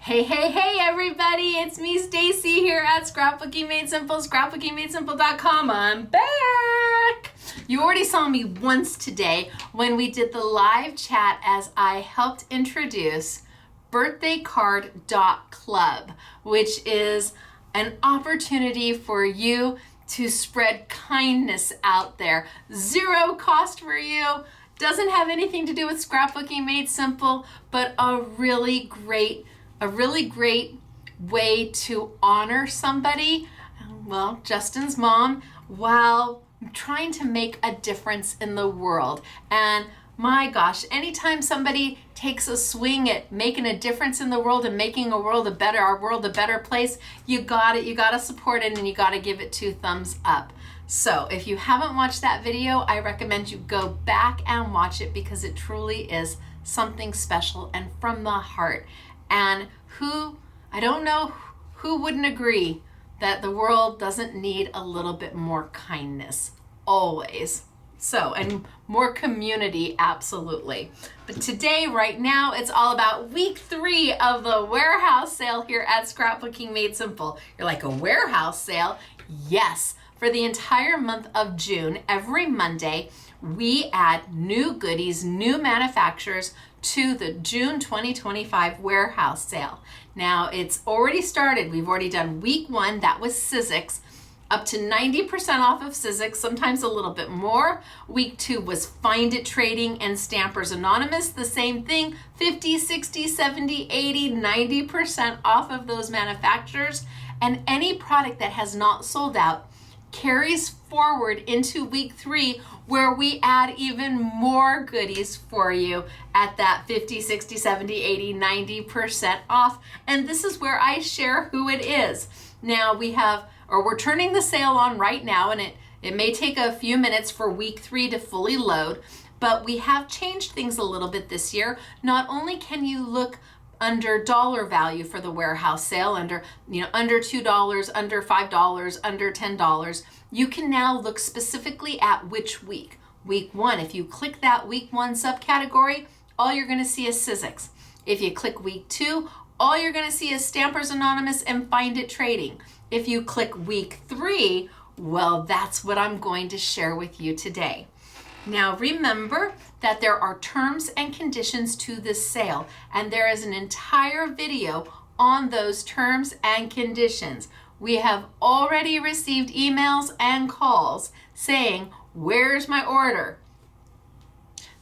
Hey everybody, it's me Stacy here at Scrapbooking Made Simple, scrapbookingmadesimple.com. I'm back. You already saw me once today when we did the live chat as I helped introduce birthdaycard.club, which is an opportunity for you to spread kindness out there. Zero cost for you. Doesn't have anything to do with Scrapbooking Made Simple, but a really great way to honor somebody, well, Justin's mom, while trying to make a difference in the world. And my gosh, anytime somebody takes a swing at making a difference in the world and making our world a better place, you gotta support it and you gotta give it 2 thumbs up. So if you haven't watched that video, I recommend you go back and watch it because it truly is something special and from the heart. And I don't know who wouldn't agree that the world doesn't need a little bit more kindness, always. So, and more community, absolutely. But today, right now, it's all about week 3 of the warehouse sale here at Scrapbooking Made Simple. You're like, a warehouse sale? Yes. For the entire month of June, every Monday, we add new goodies, new manufacturers to the June 2025 warehouse sale. Now, it's already started. We've already done week 1, that was Sizzix, up to 90% off of Sizzix, sometimes a little bit more. Week 2 was Find It Trading and Stampers Anonymous, the same thing, 50, 60, 70, 80, 90% off of those manufacturers. And any product that has not sold out carries forward into week 3, where we add even more goodies for you at that 50, 60, 70, 80, 90% off. And this is where I share who it is. Now we're turning the sale on right now, and it may take a few minutes for week 3 to fully load, but we have changed things a little bit this year. Not only can you look under dollar value for the warehouse sale, under $2, under $5, under $10, you can now look specifically at which week. Week 1, if you click that week 1 subcategory, all you're going to see is Sizzix. If you click week 2, all you're going to see is Stampers Anonymous and Find It Trading. If you click week 3, well, that's what I'm going to share with you today. Now remember that there are terms and conditions to this sale, and there is an entire video on those terms and conditions. We have already received emails and calls saying, "Where's my order?"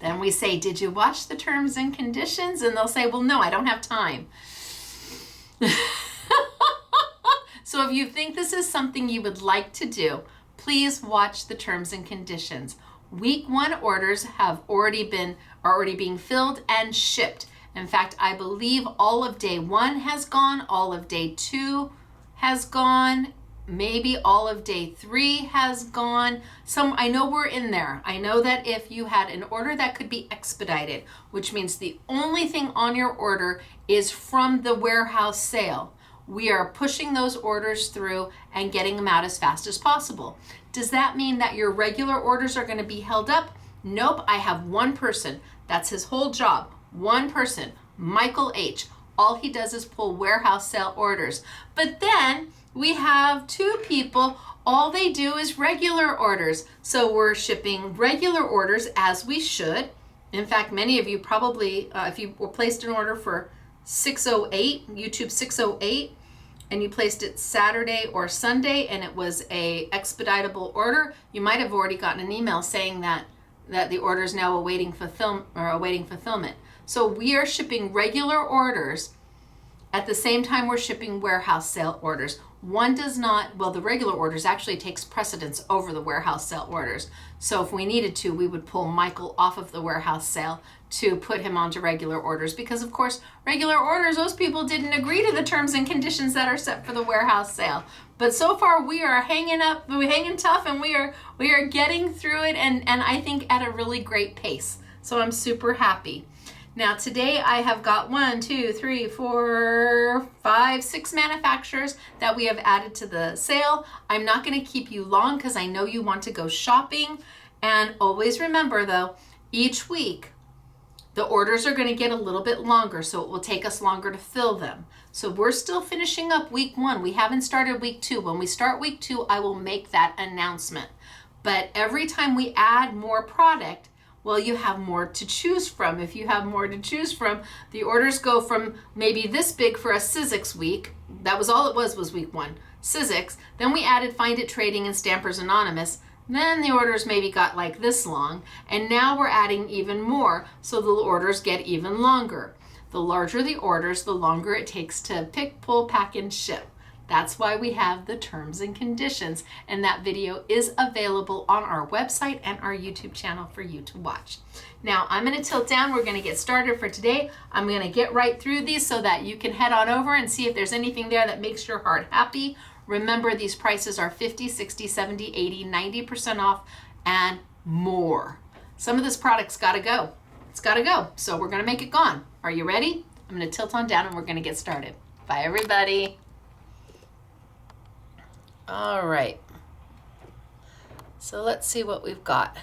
Then we say, "Did you watch the terms and conditions?" And they'll say, "Well, no, I don't have time." So if you think this is something you would like to do, please watch the terms and conditions. Week 1 orders are already being filled and shipped. In fact, I believe all of day 1 has gone, all of day 2 has gone, maybe all of day 3 has gone. I know we're in there. I know that if you had an order that could be expedited, which means the only thing on your order is from the warehouse sale, we are pushing those orders through and getting them out as fast as possible. Does that mean that your regular orders are going to be held up? Nope. I have one person. That's his whole job. One person, Michael H. All he does is pull warehouse sale orders. But then we have 2 people. All they do is regular orders. So we're shipping regular orders as we should. In fact, many of you probably, if you placed an order for 608, YouTube 608, and you placed it Saturday or Sunday and it was a expeditable order, you might have already gotten an email saying that the order is now awaiting fulfillment. So we are shipping regular orders at the same time we're shipping warehouse sale orders. One does not, well, the regular orders actually takes precedence over the warehouse sale orders. So if we needed to, we would pull Michael off of the warehouse sale to put him onto regular orders, because of course, regular orders, those people didn't agree to the terms and conditions that are set for the warehouse sale. But so far we are hanging tough, and we are getting through it, and I think at a really great pace. So I'm super happy. Now today I have got 1, 2, 3, 4, 5, 6 manufacturers that we have added to the sale. I'm not going to keep you long because I know you want to go shopping. And always remember though, each week The orders are going to get a little bit longer, so it will take us longer to fill them. So we're still finishing up week 1. We haven't started week 2. When we start week 2, I will make that announcement. But every time we add more product, well, you have more to choose from. If you have more to choose from, the orders go from maybe this big for a Sizzix week. That was all it was week 1. Sizzix. Then we added Find It Trading and Stampers Anonymous. Then the orders maybe got like this long. And now we're adding even more, so the orders get even longer. The larger the orders, the longer it takes to pick, pull, pack, and ship. That's why we have the terms and conditions, and that video is available on our website and our YouTube channel for you to watch. Now I'm going to tilt down. We're going to get started for today. I'm going to get right through these so that you can head on over and see if there's anything there that makes your heart happy. Remember, these prices are 50, 60, 70, 80, 90% off and more. Some of this product's got to go. It's got to go. So we're going to make it gone. Are you ready? I'm going to tilt on down and we're going to get started. Bye, everybody. All right. So let's see what we've got.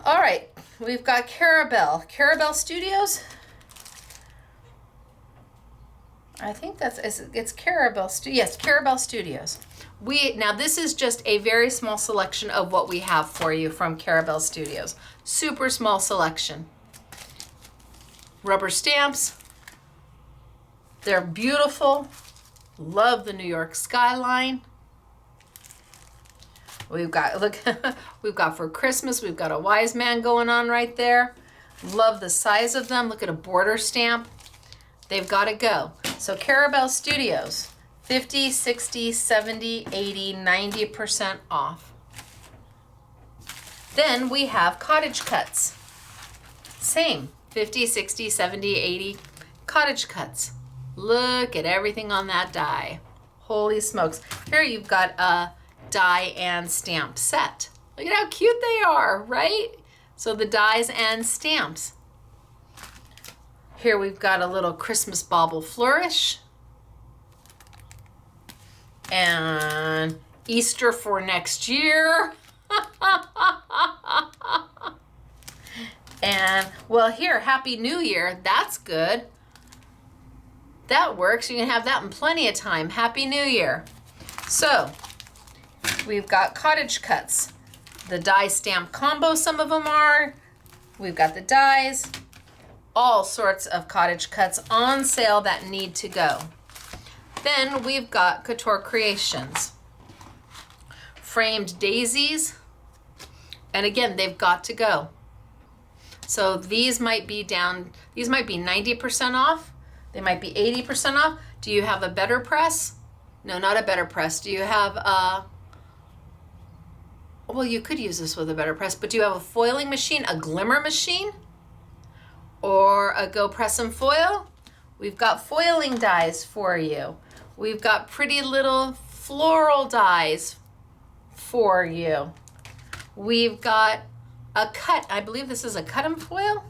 All right. We've got Carabelle. Carabelle Studios. I think it's Carabelle. Yes, Carabelle Studios. Now this is just a very small selection of what we have for you from Carabelle Studios. Super small selection. Rubber stamps. They're beautiful. Love the New York skyline. We've got, look, we've got for Christmas, we've got a wise man going on right there. Love the size of them. Look at a border stamp. They've got to go. So Carabelle Studios, 50, 60, 70, 80, 90% off. Then we have CottageCuts. Same, 50, 60, 70, 80, CottageCuts. Look at everything on that die. Holy smokes. Here you've got a die and stamp set. Look at how cute they are, right? So the dies and stamps. Here we've got a little Christmas bauble flourish. And Easter for next year. And, well, here, Happy New Year. That's good. That works. You can have that in plenty of time. Happy New Year. So, we've got CottageCuts. The die stamp combo, some of them are. We've got the dies. All sorts of CottageCuts on sale that need to go. Then we've got Couture Creations. Framed daisies. And again, they've got to go. So these might be down, these might be 90% off. They might be 80% off. Do you have a better press? No, not a better press. Do you have a, well, you could use this with a better press, but do you have a foiling machine, a glimmer machine? Or a Go Press and Foil? We've got foiling dies for you. We've got pretty little floral dies for you. We've got a cut, I believe this is a cut and foil?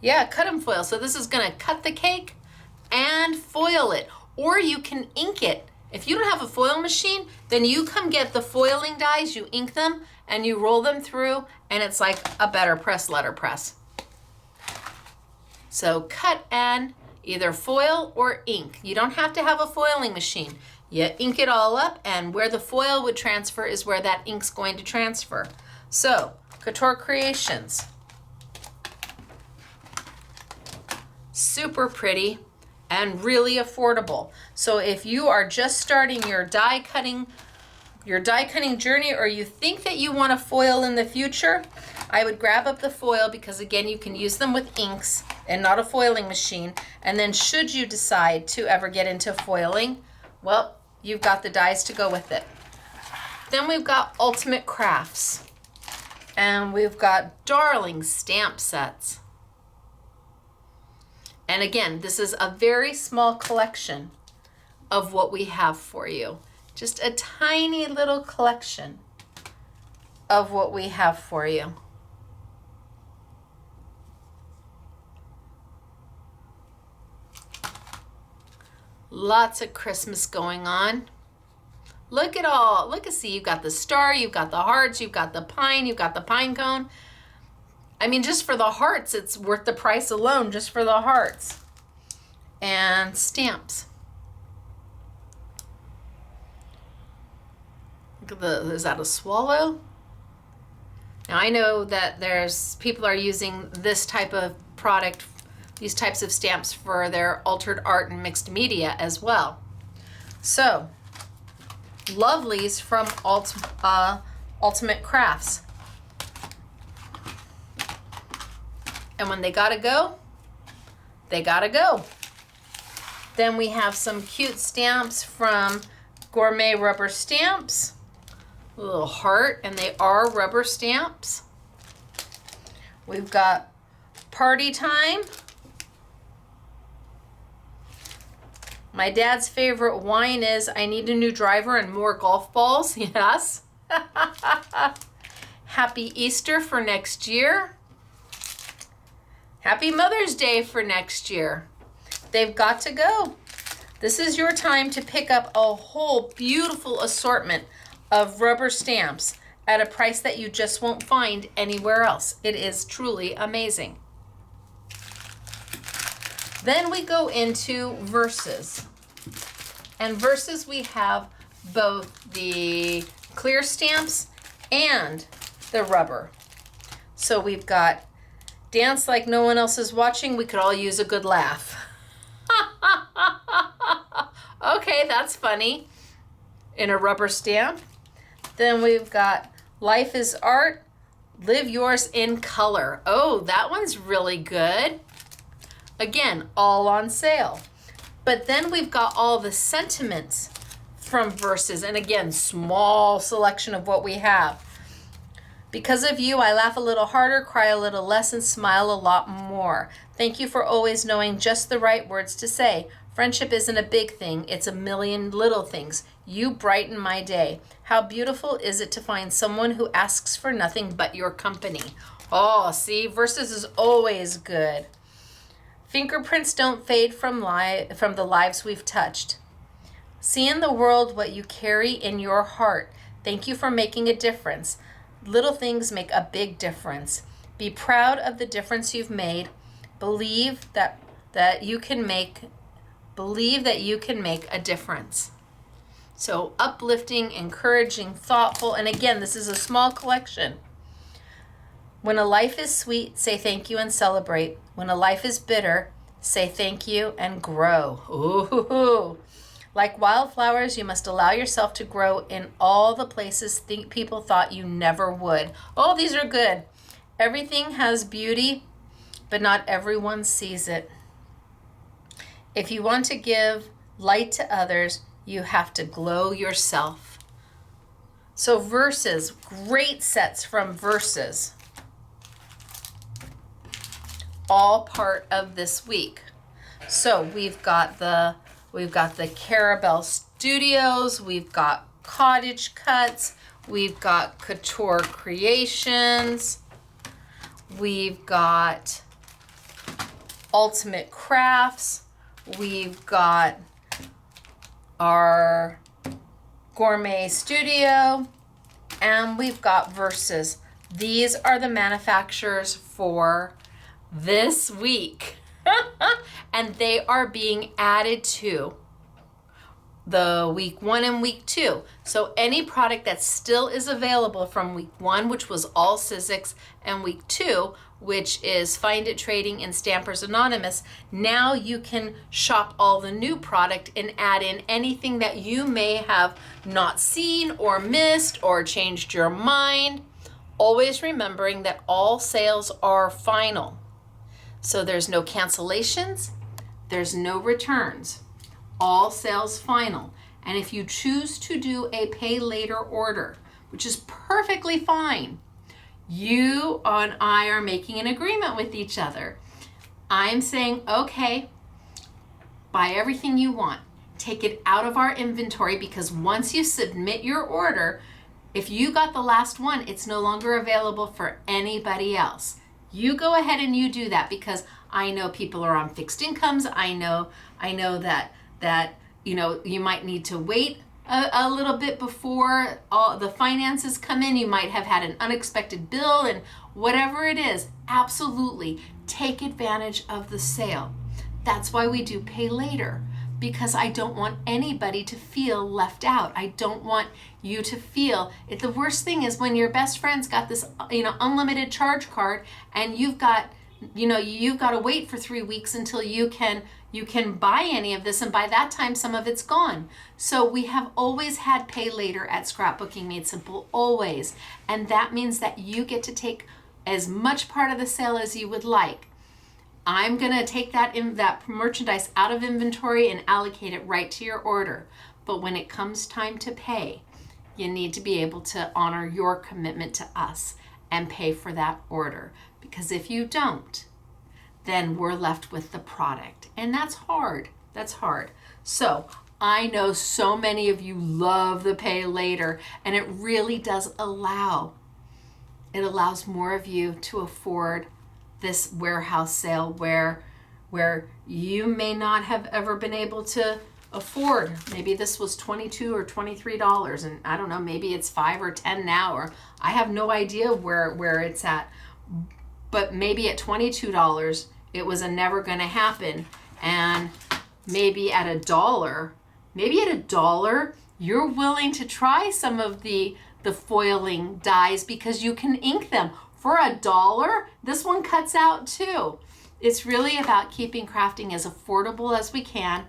Yeah, cut and foil. So this is gonna cut the cake and foil it. Or you can ink it. If you don't have a foil machine, then you come get the foiling dies, you ink them, and you roll them through, and it's like a better press, letterpress. So cut and either foil or ink. You don't have to have a foiling machine. You ink it all up, and where the foil would transfer is where that ink's going to transfer. So, Couture Creations. Super pretty and really affordable. So if you are just starting your die cutting journey, or you think that you want to foil in the future, I would grab up the foil, because again, you can use them with inks and not a foiling machine. And then should you decide to ever get into foiling, well, you've got the dies to go with it. Then we've got Ultimate Crafts, and we've got darling stamp sets. And again, this is a very small collection of what we have for you. Just a tiny little collection of what we have for you. Lots of Christmas going on. Look at all. Look and see. You've got the star, you've got the hearts, you've got the pine, you've got the pine cone. I mean, just for the hearts, it's worth the price alone, just for the hearts. And stamps. Look at the, is that a swallow? Now I know that people are using this type of product, these types of stamps for their altered art and mixed media as well. So, lovelies from Ultimate Crafts. And when they gotta go, they gotta go. Then we have some cute stamps from Gourmet Rubber Stamps. A little heart, and they are rubber stamps. We've got Party Time. My dad's favorite wine is I Need a New Driver and More Golf Balls. Yes. Happy Easter for next year. Happy Mother's Day for next year. They've got to go. This is your time to pick up a whole beautiful assortment of rubber stamps at a price that you just won't find anywhere else. It is truly amazing. Then we go into Verses. And Verses, we have both the clear stamps and the rubber. So we've got Dance Like No One Else Is Watching. We could all use a good laugh. Okay, that's funny. In a rubber stamp. Then we've got Life is Art, Live Yours in Color. Oh, that one's really good. Again, all on sale. But then we've got all the sentiments from Verses. And again, small selection of what we have. Because of you, I laugh a little harder, cry a little less, and smile a lot more. Thank you for always knowing just the right words to say. Friendship isn't a big thing, it's a million little things. You brighten my day. How beautiful is it to find someone who asks for nothing but your company. Oh, see, Verses is always good. Fingerprints don't fade from the lives we've touched. See in the world what you carry in your heart. Thank you for making a difference. Little things make a big difference. Be proud of the difference you've made. Believe that you can make a difference. So uplifting, encouraging, thoughtful, and again, this is a small collection. When a life is sweet, say thank you and celebrate. When a life is bitter, say thank you and grow. Ooh. Like wildflowers, you must allow yourself to grow in all the places people thought you never would. Oh, these are good. Everything has beauty, but not everyone sees it. If you want to give light to others, you have to glow yourself. So Verses, great sets from Verses. All part of this week. So we've got the Carabelle Studios, we've got CottageCuts, we've got Couture Creations, we've got Ultimate Crafts, we've got our Gourmet Studio, and we've got Verses. These are the manufacturers for this week. And they are being added to the week 1 and week 2. So any product that still is available from week 1, which was all Sizzix, and week 2, which is Find It Trading and Stampers Anonymous, now you can shop all the new product and add in anything that you may have not seen or missed or changed your mind. Always remembering that all sales are final. So there's no cancellations, there's no returns. All sales final. And if you choose to do a pay later order, which is perfectly fine, you and I are making an agreement with each other. I'm saying, okay, buy everything you want. Take it out of our inventory, because once you submit your order, if you got the last one, it's no longer available for anybody else. You go ahead and you do that, because I know people are on fixed incomes. I know that you might need to wait a little bit before all the finances come in. You might have had an unexpected bill, and whatever it is, absolutely take advantage of the sale. That's why we do pay later, because I don't want anybody to feel left out. I don't want you to feel it. The worst thing is when your best friend's got this, unlimited charge card, and you've got to wait for 3 weeks until you can buy any of this, and by that time some of it's gone. So we have always had pay later at Scrapbooking Made Simple, always. And that means that you get to take as much part of the sale as you would like. I'm gonna take that merchandise out of inventory and allocate it right to your order. But when it comes time to pay, you need to be able to honor your commitment to us and pay for that order. Because if you don't, then we're left with the product. And that's hard. That's hard. So I know so many of you love the pay later, and it really does allows more of you to afford this warehouse sale where you may not have ever been able to afford. Maybe this was $22 or $23, and I don't know, maybe it's $5 or $10 now, or I have no idea where it's at. But maybe at $22, it was a never gonna happen. And maybe at $1, you're willing to try some of the foiling dies because you can ink them. For $1, this one cuts out too. It's really about keeping crafting as affordable as we can,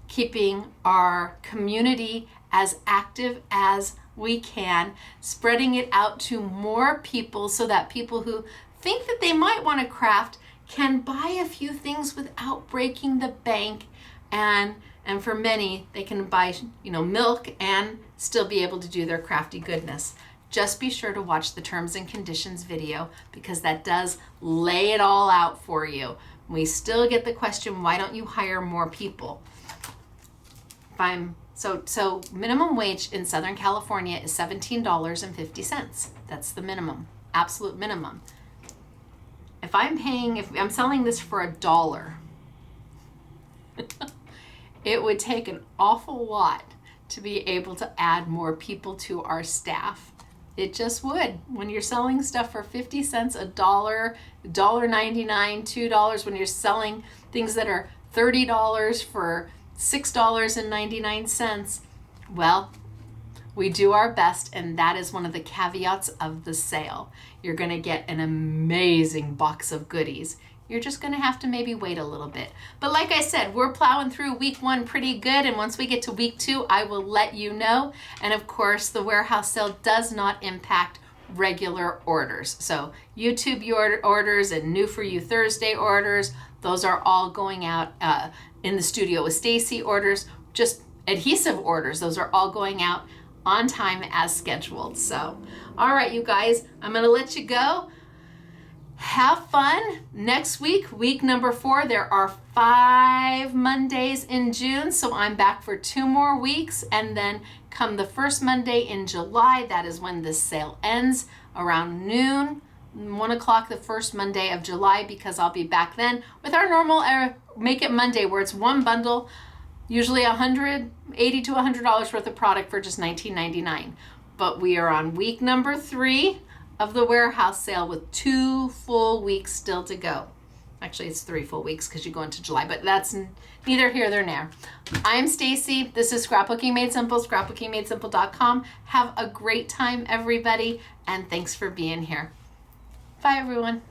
keeping our community as active as we can, spreading it out to more people so that people who think that they might want to craft can buy a few things without breaking the bank. And for many, they can buy, milk and still be able to do their crafty goodness. Just be sure to watch the terms and conditions video, because that does lay it all out for you. We still get the question, why don't you hire more people? So minimum wage in Southern California is $17.50. That's the minimum, absolute minimum. If I'm selling this for $1, it would take an awful lot to be able to add more people to our staff. It just would. When you're selling stuff for 50 cents, $1, $1.99, $2, when you're selling things that are $30 for $6.99, well, we do our best, and that is one of the caveats of the sale. You're gonna get an amazing box of goodies. You're just gonna have to maybe wait a little bit. But like I said, we're plowing through week 1 pretty good, and once we get to week 2, I will let you know. And of course, the warehouse sale does not impact regular orders. So YouTube orders and New For You Thursday orders, those are all going out in the studio with Stacy orders, just adhesive orders, those are all going out on time as scheduled. So, all right, you guys, I'm gonna let you go. Have fun. Next week, week number 4, there are 5 Mondays in June, so I'm back for 2 more weeks, and then come the first Monday in July, that is when this sale ends, around noon, 1 o'clock the first Monday of July, because I'll be back then with our normal Make It Monday, where it's one bundle, usually $80 to $100 worth of product for just $19.99. But we are on week number 3 of the warehouse sale with 2 full weeks still to go. Actually, it's 3 full weeks because you go into July, but that's neither here nor there. I'm Stacy. This is Scrapbooking Made Simple, scrapbookingmadesimple.com. Have a great time, everybody, and thanks for being here. Bye, everyone.